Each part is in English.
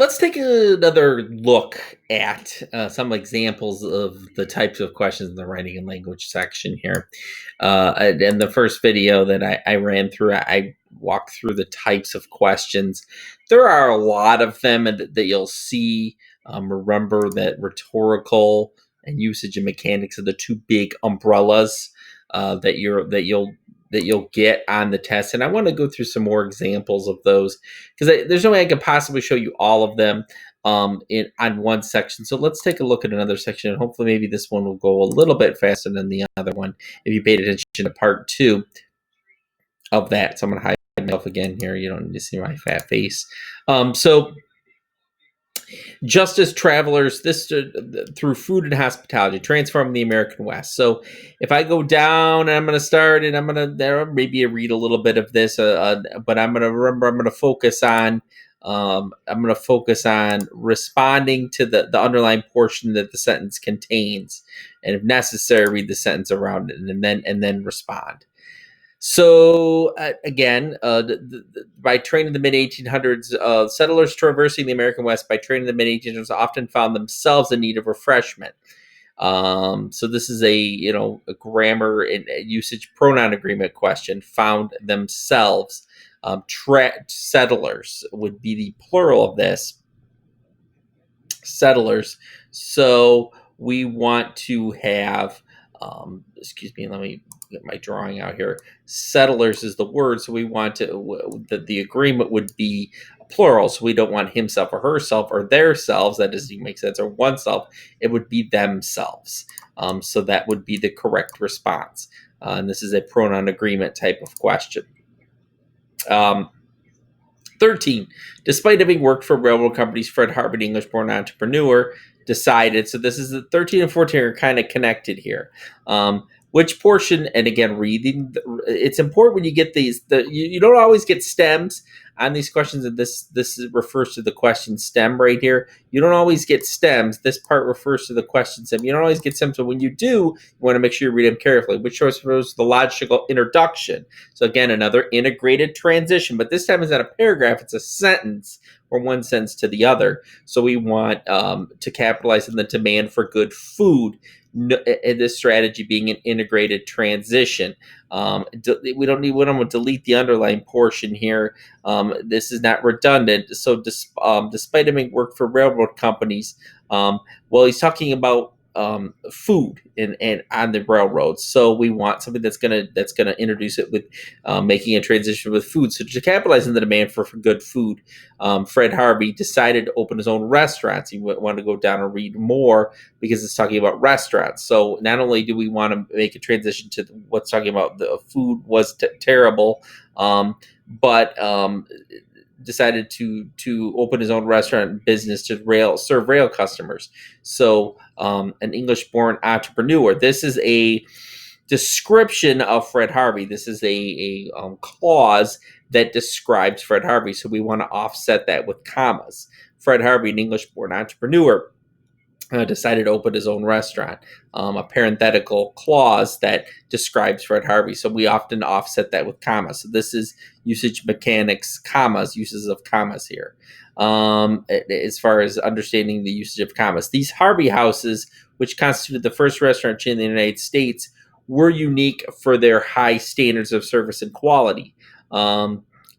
Let's take another look at some examples of the types of questions in the writing and language section here. In the first video that I ran through, I walked through the types of questions. There are a lot of them that you'll see. Remember that rhetorical and usage and mechanics are the two big umbrellas that you'll get on the test. And I want to go through some more examples of those because there's no way I could possibly show you all of them in on one section. So let's take a look at another section, and hopefully maybe this one will go a little bit faster than the other one if you paid attention to part 2 of that. So I'm going to hide myself again here. You don't need to see my fat face. So just as travelers through food and hospitality transform the American West. So if I go down and I'm going to start and I'm going to there maybe read a little bit of this, but I'm going to remember I'm going to focus on responding to the underlying portion that the sentence contains, and if necessary, read the sentence around it and then respond. So by training the mid 1800s, settlers traversing the American West by training the mid 1800s often found themselves in need of refreshment. So this is a grammar and usage pronoun agreement question. Found themselves. Settlers would be the plural of this. Settlers. So we want to have. Excuse me. Let me get my drawing out here. Settlers is the word, so we want to the agreement would be plural, so we don't want himself or herself or their selves. That doesn't make sense. Or oneself. It would be themselves. So that would be the correct response. And this is a pronoun agreement type of question. 13. Despite having worked for railroad companies, Fred Harvey, an English-born entrepreneur, decided. So this is the 13 and 14 are kind of connected here. Which portion, and again, reading, it's important when you get these, you don't always get stems on these questions, and this refers to the question stem right here. You don't always get stems. This part refers to the question stem. You don't always get stems, but when you do, you want to make sure you read them carefully, which shows the logical introduction. So again, another integrated transition, but this time it's not a paragraph, it's a sentence, or one sentence to the other. So we want to capitalize on the demand for good food. This strategy being an integrated transition. We don't want to delete the underlying portion here. This is not redundant. So despite having worked for railroad companies, he's talking about food and on the railroads. So we want something that's gonna introduce it with making a transition with food. So to capitalize on the demand for good food, Fred Harvey decided to open his own restaurants. He wanted to go down and read more because it's talking about restaurants. So not only do we want to make a transition to what's talking about the food was terrible, but decided to open his own restaurant business to serve rail customers. So an English-born entrepreneur. This is a description of Fred Harvey. This is a clause that describes Fred Harvey. So we want to offset that with commas. Fred Harvey, an English-born entrepreneur, decided to open his own restaurant. A parenthetical clause that describes Fred Harvey. So we often offset that with commas. So this is usage mechanics, commas, uses of commas here. As far as understanding the usage of commas, these Harvey houses, which constituted the first restaurant chain in the United States, were unique for their high standards of service and quality.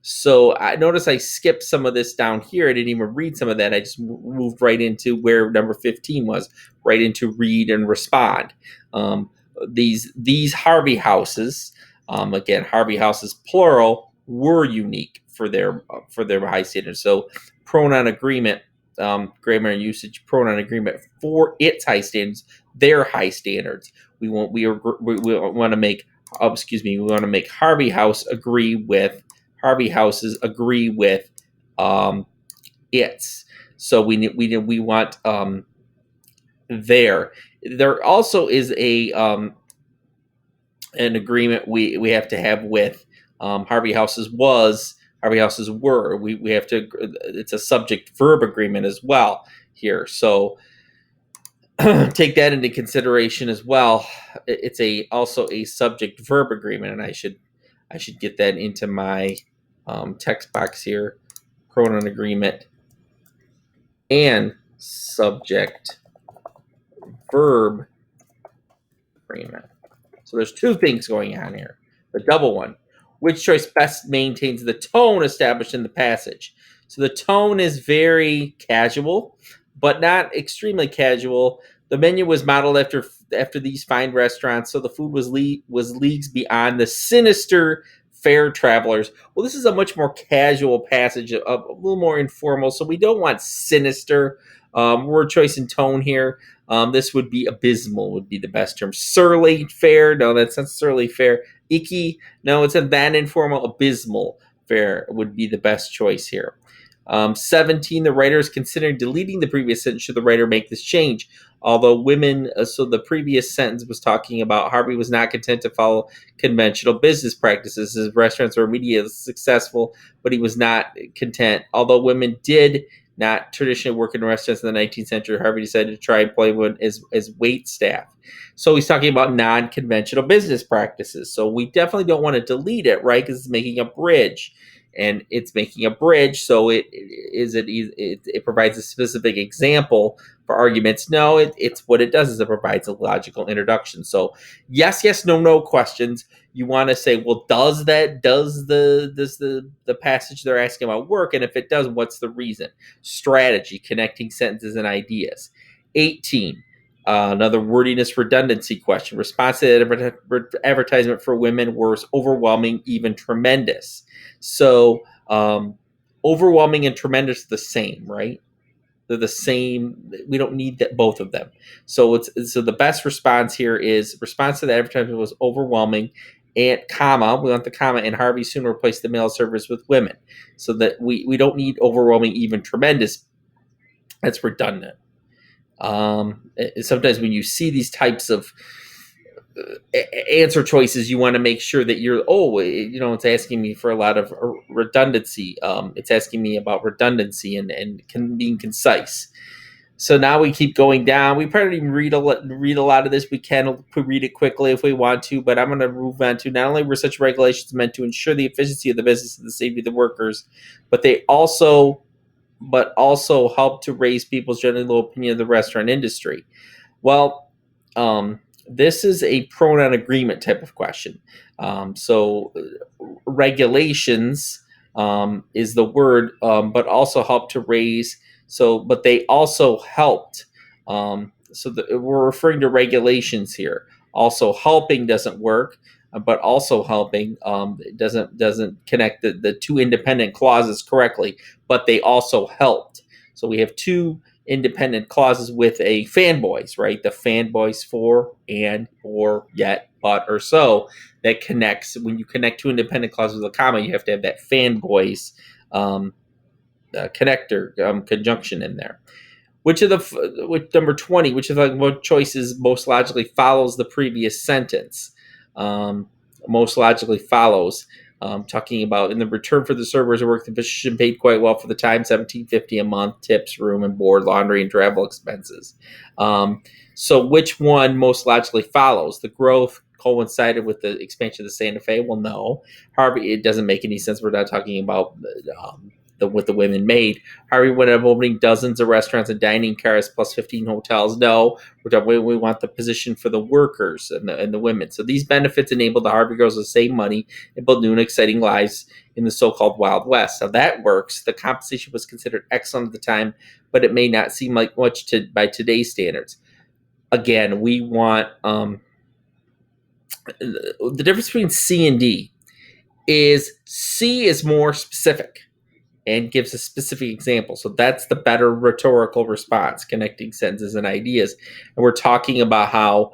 So I notice I skipped some of this down here. I didn't even read some of that. I just moved right into where number 15 was, right into read and respond. These Harvey houses, again, Harvey houses plural, were unique for their high standards. So pronoun agreement, grammar and usage pronoun agreement for its high standards, their high standards. We want to make Harvey house agree with. Harvey houses agree with its. So we want there. There also is an agreement we have to have with Harvey houses was, Harvey houses were. We have to. It's a subject verb agreement as well here. So take that into consideration as well. It's also a subject verb agreement, and I should get that into my text box here. Pronoun agreement and subject verb agreement. So there's two things going on here. The double one. Which choice best maintains the tone established in the passage? So the tone is very casual, but not extremely casual. The menu was modeled after these fine restaurants, so the food was leagues beyond the sinister fair travelers. Well, this is a much more casual passage, a little more informal. So we don't want sinister word choice and tone here. This would be abysmal, would be the best term. Surly fair, no, that's not surly fair. Icky, no, it's a that informal. Abysmal fair would be the best choice here. 17, the writer is considering deleting the previous sentence should the writer make this change. Although women, so the previous sentence was talking about Harvey was not content to follow conventional business practices. His restaurants were immediately successful, but he was not content. Although women did not traditionally work in restaurants in the 19th century, Harvey decided to try and play one as wait staff. So he's talking about non-conventional business practices. So we definitely don't want to delete it, right? Because it's making a bridge. And it's making a bridge, so it provides a specific example for arguments. No, it's what it does is it provides a logical introduction. So yes, no questions. You want to say, well, does the passage they're asking about work? And if it does, what's the reason? Strategy, connecting sentences and ideas. 18. Another wordiness redundancy question. Response to that advertisement for women was overwhelming, even tremendous. So overwhelming and tremendous are the same, right? They're the same. We don't need that, both of them. So the best response here is response to the advertisement was overwhelming, and comma, we want the comma, and Harvey soon replaced the male servers with women. So that we don't need overwhelming, even tremendous. That's redundant. Sometimes when you see these types of answer choices, you want to make sure that it's asking me for a lot of redundancy. It's asking me about redundancy and being concise. So now we keep going down. We probably read a lot of this. We can read it quickly if we want to, but I'm going to move on to not only were such regulations meant to ensure the efficiency of the business and the safety of the workers, but they also help to raise people's general low opinion of the restaurant industry. Well, this is a pronoun agreement type of question. So regulations is the word, but also help to raise. But they also helped. We're referring to regulations here. Also, helping doesn't work, but also helping doesn't connect the two independent clauses correctly. But they also helped. So we have two independent clauses with a fanboys, right? The fanboys for, and, or, yet, but, or so that connects. When you connect two independent clauses with a comma, you have to have that fanboys connector conjunction in there. With number 20, which of the what choices most logically follows the previous sentence? Most logically follows. Talking about in the return for the servers who worked the position paid quite well for the time, $17.50 a month, tips, room and board, laundry, and travel expenses. So which one most logically follows? The growth coincided with the expansion of the Santa Fe? Well, no. Harvey, it doesn't make any sense. We're not talking about what the women made. Harvey would have opening dozens of restaurants and dining cars plus 15 hotels. No, we want the position for the workers and the women. So these benefits enabled the Harvey girls to save money and build new and exciting lives in the so-called Wild West. So that works. The compensation was considered excellent at the time, but it may not seem like much by today's standards. Again, we want the difference between C and D is C is more specific and gives a specific example. So that's the better rhetorical response, connecting sentences and ideas. And we're talking about how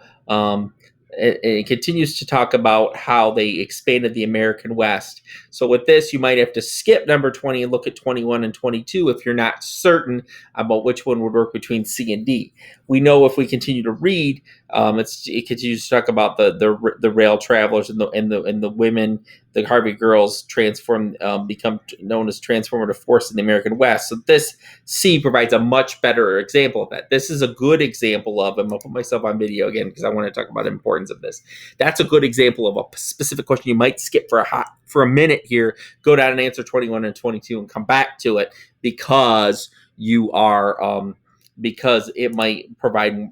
it continues to talk about how they expanded the American West. So with this, you might have to skip number 20 and look at 21 and 22 if you're not certain about which one would work between C and D. We know if we continue to read, it continues to talk about the rail travelers and the women, the Harvey girls become known as transformative force in the American West. So this C provides a much better example of that. This is a good example of, and I'll put myself on video again because I want to talk about the importance of this. That's a good example of a specific question you might skip for a minute here, go down and answer 21 and 22 and come back to it because you are because it might provide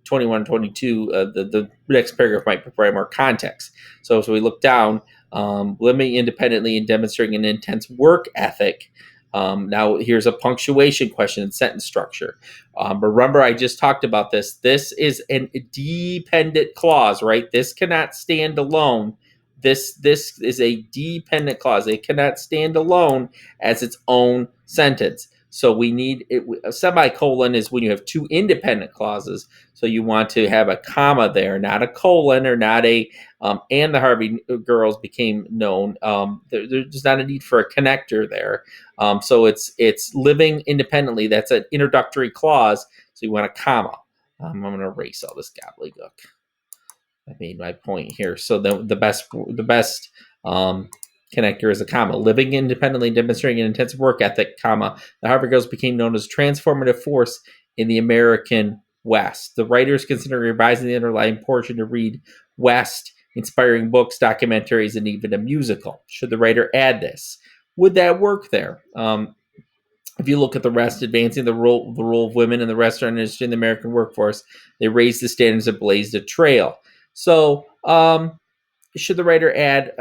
21, 22. The next paragraph might provide more context. So as we look down, living independently and demonstrating an intense work ethic. Now, here's a punctuation question and sentence structure. Remember, I just talked about this. This is a dependent clause, right? This cannot stand alone. This is a dependent clause. It cannot stand alone as its own sentence. So we need it, a semicolon is when you have two independent clauses. So you want to have a comma there, not a colon or not a and the Harvey girls became known. There's not a need for a connector there. So it's living independently. That's an introductory clause. So you want a comma. I'm going to erase all this gobbledygook. I made my point here. So the best connector is a comma. Living independently, demonstrating an intensive work ethic, comma. The Harvard Girls became known as transformative force in the American West. The writers consider revising the underlying portion to read West, inspiring books, documentaries, and even a musical. Should the writer add this? Would that work there? If you look at the rest, advancing the role of women in the restaurant industry in the American workforce, they raised the standards and blazed a trail. So, should the writer add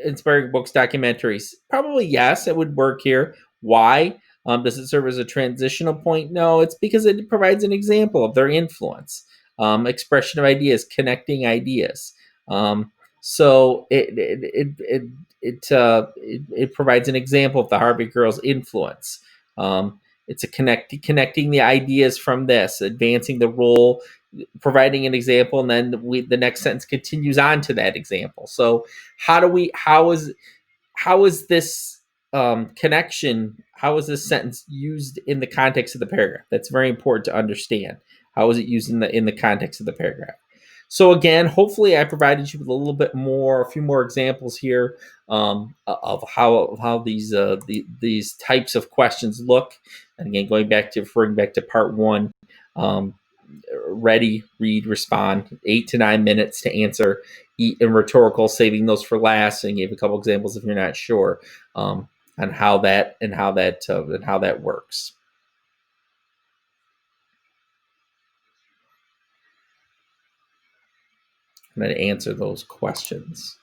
inspiring books, documentaries? Probably yes, it would work here. Why? Does it serve as a transitional point? No, it's because it provides an example of their influence, expression of ideas, connecting ideas. So it provides an example of the Harvey Girls' influence. It's a connecting the ideas from this, advancing the role, providing an example, and then the next sentence continues on to that example. So how is this connection? How is this sentence used in the context of the paragraph? That's very important to understand. How is it used in the context of the paragraph? So again, hopefully, I provided you with a few more examples here of how these types of questions look. And again, referring back to part one, um, ready, read, respond, 8 to 9 minutes to answer, eat and rhetorical, saving those for last, and gave a couple examples if you're not sure on how that works. I'm going to answer those questions.